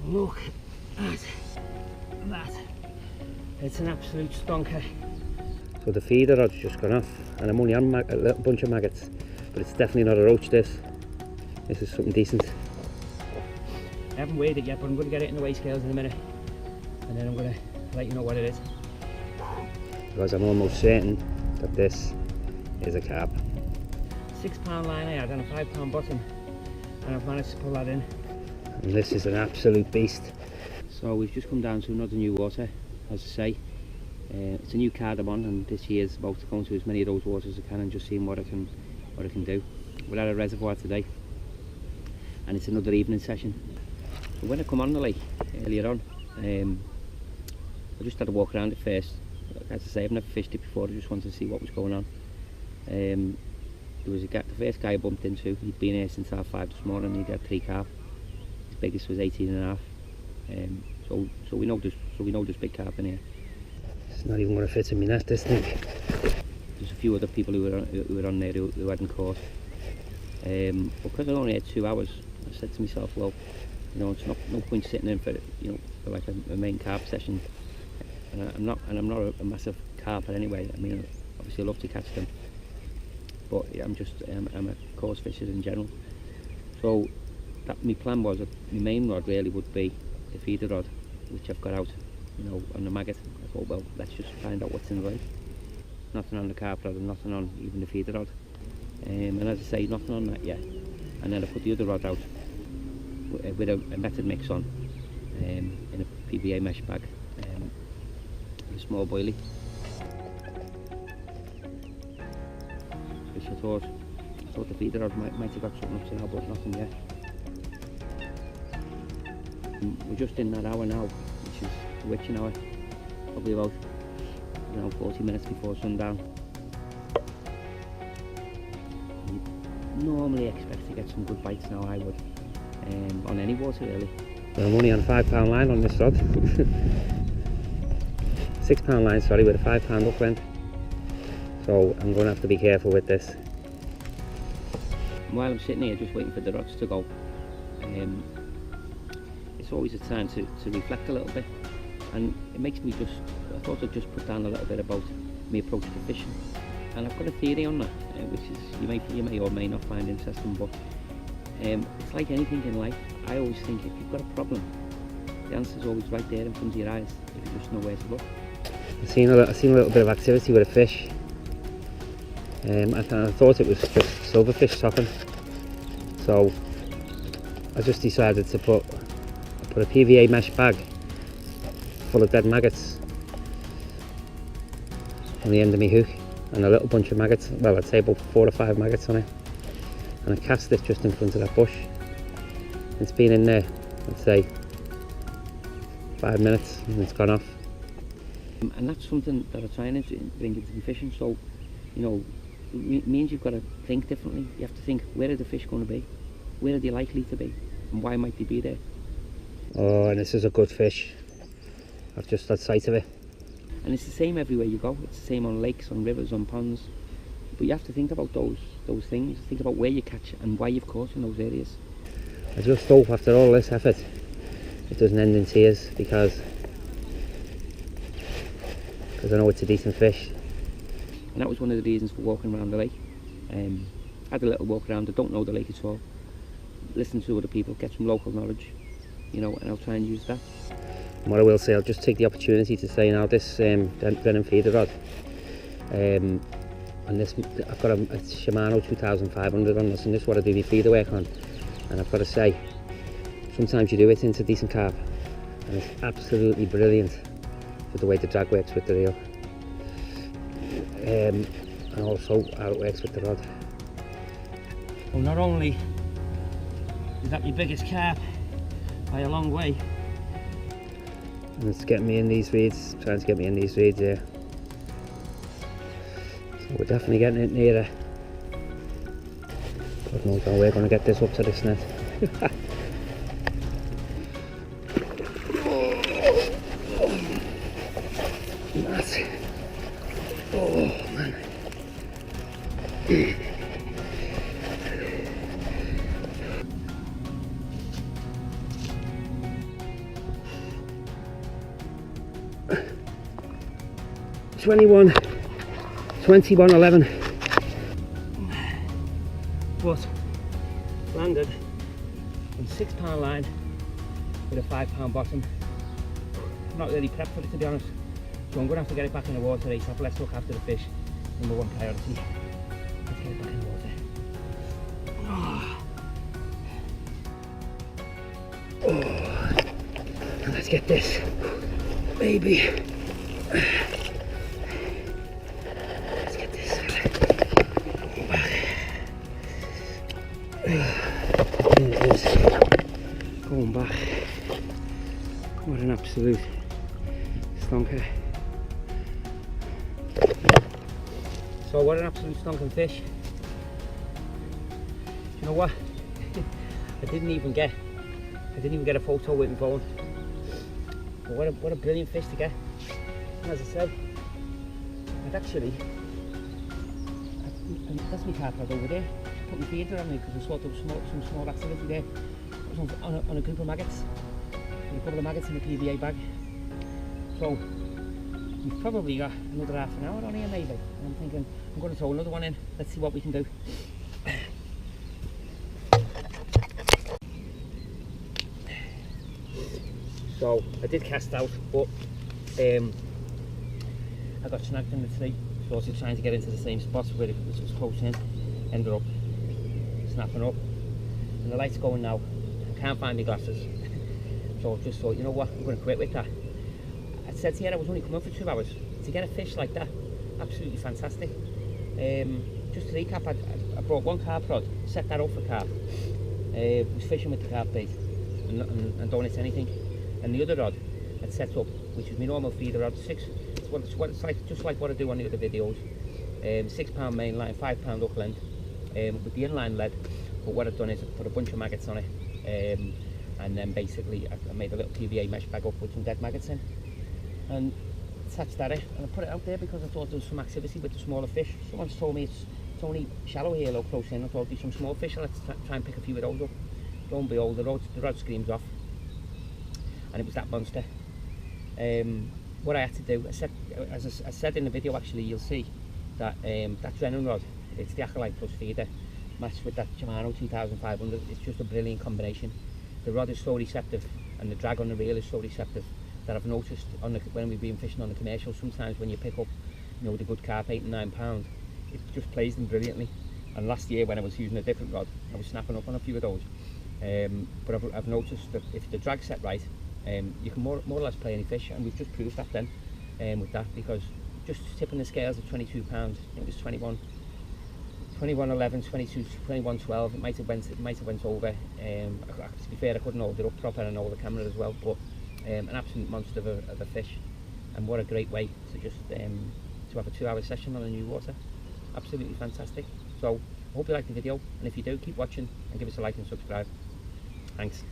Look at that. It's an absolute stonker. So the feeder rod's just gone off, and I'm only on a little bunch of maggots, but it's definitely not a roach. This is something decent. I haven't weighed it yet, but I'm going to get it in the weigh scales in a minute, and then I'm going to let you know what it is. Because I'm almost certain that this is a carp. £6 line I had and a £5 bottom, and I've managed to pull that in. And this is an absolute beast. So we've just come down to another new water, as I say. It's a new card I'm on, and this year's about to go into as many of those waters as I can and just seeing what I can do. We're at a reservoir today, and it's another evening session. So when I come on the lake earlier on, I just had a walk around it first. As I say, I've never fished it before. I just wanted to see what was going on. There was the first guy I bumped into. He'd been here since 5:30 this morning. He'd had 3 carp. His biggest was 18.5. So we know there's big carp in here. It's not even going to fit in my net, this thing. There's a few other people who were on there who hadn't caught. Because I only had 2 hours, I said to myself, well, you know, it's no point sitting in for like a main carp session. And I'm not a massive carper anyway. I mean, obviously I love to catch them, but I'm a coarse fisher in general. So my plan was that my main rod really would be the feeder rod, which I've got out, you know, on the maggot. I thought, well, let's just find out what's in the lake. Nothing on the carp rod and nothing on even the feeder rod. And as I say, nothing on that yet. And then I put the other rod out with a method mix on, in a PVA mesh bag, with a small boilie. Which I thought the feeder rod might have got something up to now, but nothing yet. We're just in that hour now, which is the witching hour, probably about 40 minutes before sundown. You'd normally expect to get some good bites now, I would, on any water really. I'm only on a £5 line on this rod. £6 line, sorry, with a £5 hook end. So I'm going to have to be careful with this. While I'm sitting here just waiting for the rods to go, it's always a time to reflect a little bit, and it makes me I thought I'd just put down a little bit about my approach to fishing. And I've got a theory on that, which is you may or may not find interesting, but it's like anything in life. I always think if you've got a problem, the answer's always right there in front of your eyes, if you just know where to look. I've seen a little bit of activity with a fish. I thought it was just silverfish topping, so I just decided to put a PVA mesh bag full of dead maggots on the end of my hook, and a little bunch of maggots, well, I'd say about 4 or 5 maggots on it, and I cast it just in front of that bush. It's been in there, I'd say 5 minutes, and it's gone off. And that's something that I try and bring into the fishing. So, you know, it means you've got to think differently. You have to think, where are the fish going to be? Where are they likely to be? And why might they be there? Oh, and this is a good fish. I've just had sight of it. And it's the same everywhere you go. It's the same on lakes, on rivers, on ponds. But you have to think about those things. Think about where you catch and why you've caught in those areas. I just hope after all this effort it doesn't end in tears, because I know it's a decent fish. And that was one of the reasons for walking around the lake. I had a little walk around. I don't know the lake at all. Listen to other people, get some local knowledge, you know, and I'll try and use that. And what I will say, I'll just take the opportunity to say now, this Brennan feeder rod, and this, I've got a Shimano 2500 on this, and this is what I do my feeder work on. And I've got to say, sometimes you do it into decent carp, and it's absolutely brilliant for the way the drag works with the reel, and also how it works with the rod. Well, not only is that my biggest carp by a long way, and it's getting me in these reeds, trying to get me in these reeds here. So we're definitely getting it nearer. God knows how we're going to get this up to this net. Oh man. 21.11, but landed on £6 line with a £5 bottom. I'm not really prepped for it, to be honest, so I'm going to have to get it back in the water ASAP. Let's look after the fish, number one priority. Let's get it back in the water. And let's get this baby. Let's get this back. There it is, going back. What an absolute stonker. So what an absolute stonking fish. Do you know what? I didn't even get a photo with my phone. But what a brilliant fish to get. And as I said, that's my carp rod over there. Put my feeder on me because I saw there was some small activity there. I was on a group of maggots. And a couple of maggots in a PVA bag. So we've probably got another half an hour on here maybe. And I'm thinking I'm going to throw another one in. Let's see what we can do. So I did cast out, but I got snagged in the tree. So I was trying to get into the same spot where it was close in. Ended up snapping up. And the light's going now. I can't find my glasses. So I just thought, you know what, I'm going to quit with that. I said to you I was only coming for 2 hours. To get a fish like that, absolutely fantastic. Just to recap, I brought one carp rod, set that up for carp. Was fishing with the carp bait and don't hit anything. And the other rod I'd set up, which is my normal feeder rod, it's like, just like what I do on the other videos. £6 main line, £5 hook length, with the inline lead. But what I've done is I put a bunch of maggots on it, and then basically I made a little PVA mesh bag up with some dead maggots in, and attached that in, and I put it out there because I thought there was some activity with the smaller fish. Someone's told me it's only shallow here, a little close in. I thought there'd be some small fish, so let's try and pick a few of those up. Lo and behold, the rod screams off, and it was that monster. What I had to do, as I said in the video, actually you'll see that that Drennan rod, it's the Acolyte Plus feeder matched with that Shimano 2500. It's just a brilliant combination. The rod is so receptive and the drag on the reel is so receptive that I've noticed when we've been fishing on the commercial, sometimes when you pick up, you know, the good carp, 8 and 9 pound, it just plays them brilliantly. And last year when I was using a different rod, I was snapping up on a few of those. But I've noticed that if the drag's set right, you can more or less play any fish, and we've just proved that then with that, because just tipping the scales at 22 pounds, I think it was 21.11, 22, 21.12. It might have went over. To be fair, I couldn't hold it up proper and hold the camera as well, but an absolute monster of a fish, and what a great way to just to have a 2-hour session on the new water. Absolutely fantastic. So I hope you liked the video, and if you do, keep watching and give us a like and subscribe. Thanks.